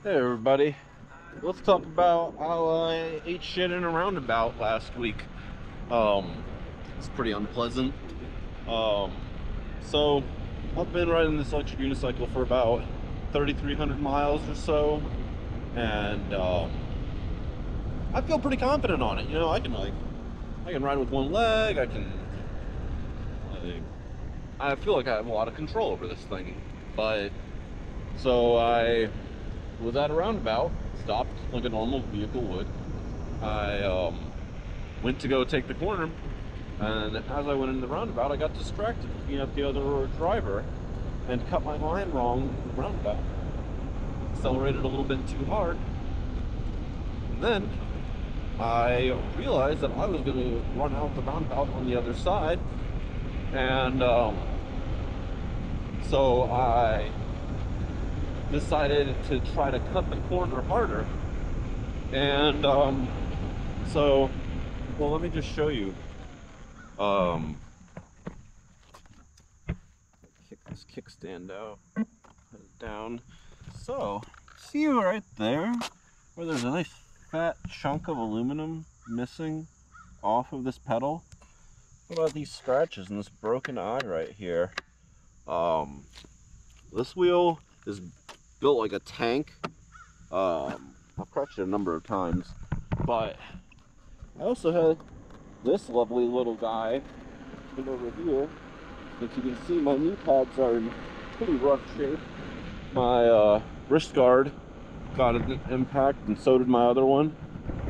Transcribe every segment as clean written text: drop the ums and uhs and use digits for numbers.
Hey everybody, let's talk about how I ate shit in a roundabout last week. Um, it's pretty unpleasant. Um, so I've been riding this electric unicycle for about 3,300 miles or so, and I feel pretty confident on it. You know, I can ride with one leg. Like, I feel like I have a lot of control over this thing. But so I was at a roundabout, stopped like a normal vehicle would. I went to go take the corner, and as I went in the roundabout, I got distracted looking at the other driver and cut my line wrong in the roundabout. Accelerated a little bit too hard, and then I realized that I was going to run out the roundabout on the other side, and so I decided to try to cut the corner harder. And so, well, let me just show you. Um, Kick this kickstand out, put it down. So, see right there where there's a nice fat chunk of aluminum missing off of this pedal? What about these scratches and this broken eye right here? Um, this wheel is built like a tank. I've crashed it a number of times, but I also had this lovely little guy over here. As you can see, my knee pads are in pretty rough shape. My wrist guard got an impact, and so did my other one.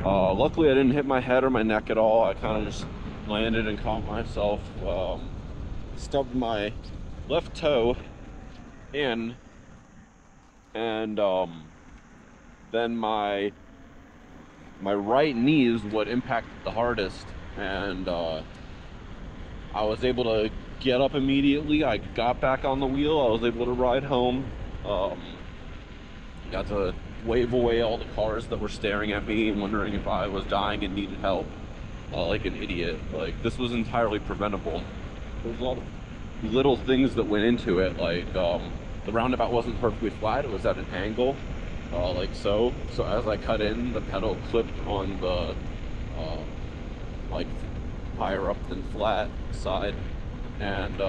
Luckily, I didn't hit my head or my neck at all. I kind of just landed and caught myself. Stubbed my left toe in, and then my right knee is what impacted the hardest. And I was able to get up immediately. I got back on the wheel. I was able to ride home. Um, Got to wave away all the cars that were staring at me and wondering if I was dying and needed help, like an idiot. Like, this was entirely preventable. There's a lot of little things that went into it. Like, the roundabout wasn't perfectly flat; it was at an angle, like so. So as I cut in, the pedal clipped on the like higher up than flat side, and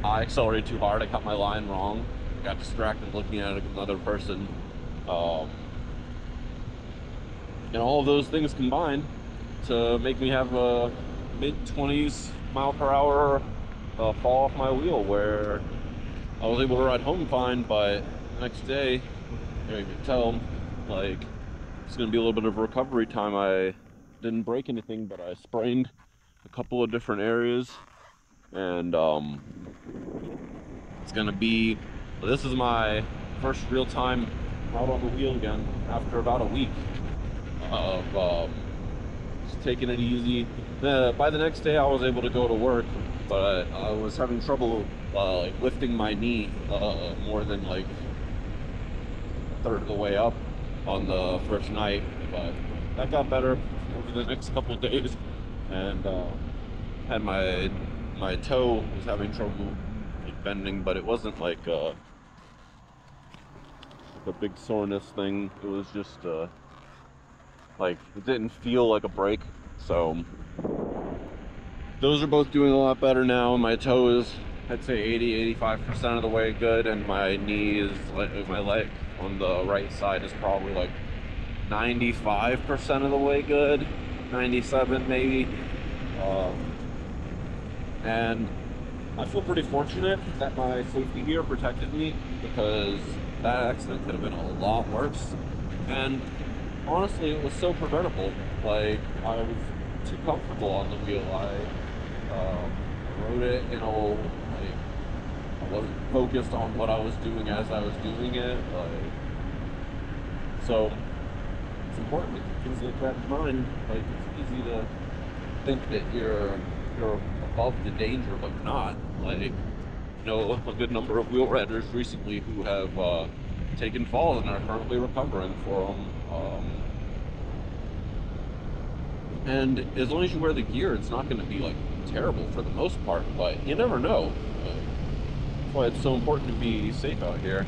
I accelerated too hard. I cut my line wrong. Got distracted looking at another person. Um, and all of those things combined to make me have a mid-20s mile per hour fall off my wheel, where I was able to ride home fine, but the next day, you can tell, like, it's going to be a little bit of recovery time. I didn't break anything, but I sprained a couple of different areas, and it's going to be, this is my first real time out on the wheel again after about a week of just taking it easy. By the next day, I was able to go to work, but I was having trouble like lifting my knee more than like a third of the way up on the first night. But that got better over the next couple of days, and had my toe was having trouble like bending, but it wasn't like a big soreness thing. It was just like, it didn't feel like a break. So those are both doing a lot better now. My toe is, I'd say 80-85% of the way good, and my knee is, like, my leg on the right side is probably like 95% of the way good, 97 maybe. And I feel pretty fortunate that my safety gear protected me, because that accident could have been a lot worse. And honestly, it was so preventable. Like, I was too comfortable on the wheel. I rode it, like, I wasn't focused on what I was doing as I was doing it. Like, so it's important to keep things like that in mind. Like, it's easy to think that you're above the danger, but you're not. Like, a good number of wheel riders recently who have taken falls and are currently recovering for them. And as long as you wear the gear, it's not going to be like terrible for the most part, but you never know. That's why it's so important to be safe out here.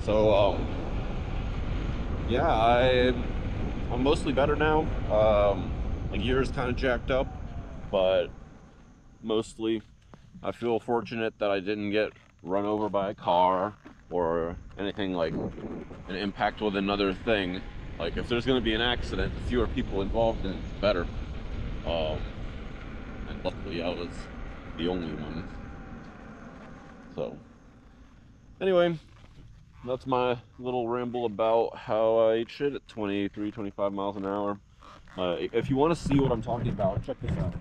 So yeah, I'm mostly better now. My gear is kind of jacked up, but mostly I feel fortunate that I didn't get run over by a car or anything like an impact with another thing. Like, if there's going to be an accident, the fewer people involved in it, the better. And luckily I was the only one. So anyway, that's my little ramble about how I ate shit at 23, 25 miles an hour. If you want to see what I'm talking about, check this out.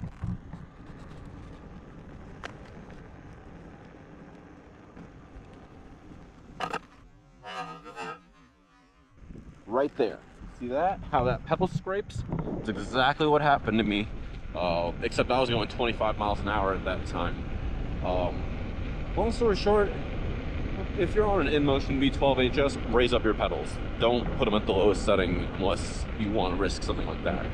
Right there. See that? How that pedal scrapes? It's exactly what happened to me. Except I was going 25 miles an hour at that time. Long story short, if you're on an in-motion V12 HS, raise up your pedals. Don't put them at the lowest setting unless you want to risk something like that.